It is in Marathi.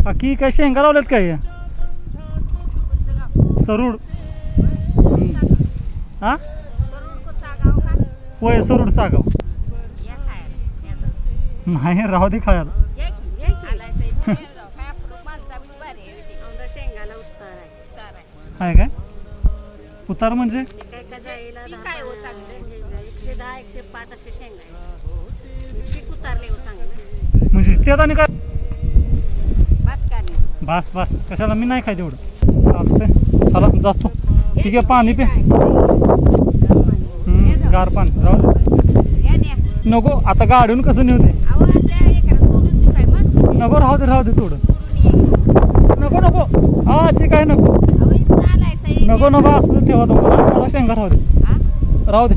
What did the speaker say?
काकी काय शेंगा लावल्यात काय सरूड हा होय सरूड सागाव नाही राहू दे खायला आहे काय उतार म्हणजे 110 105 असे शेंगा पीक उतारले म्हणजे त्यात आणि काय बस का बस बस कशाला मी नाही खाय तेवढं चालतंय चला जातो ठीक आहे पाणी पे गार पाणी राहू नको आता गाडून कसं नेऊ दे नको राहू दे थोडं नको नको हा ठीक आहे नको नको नको असं ठेवा तुम्हाला मला शेंगा राहू दे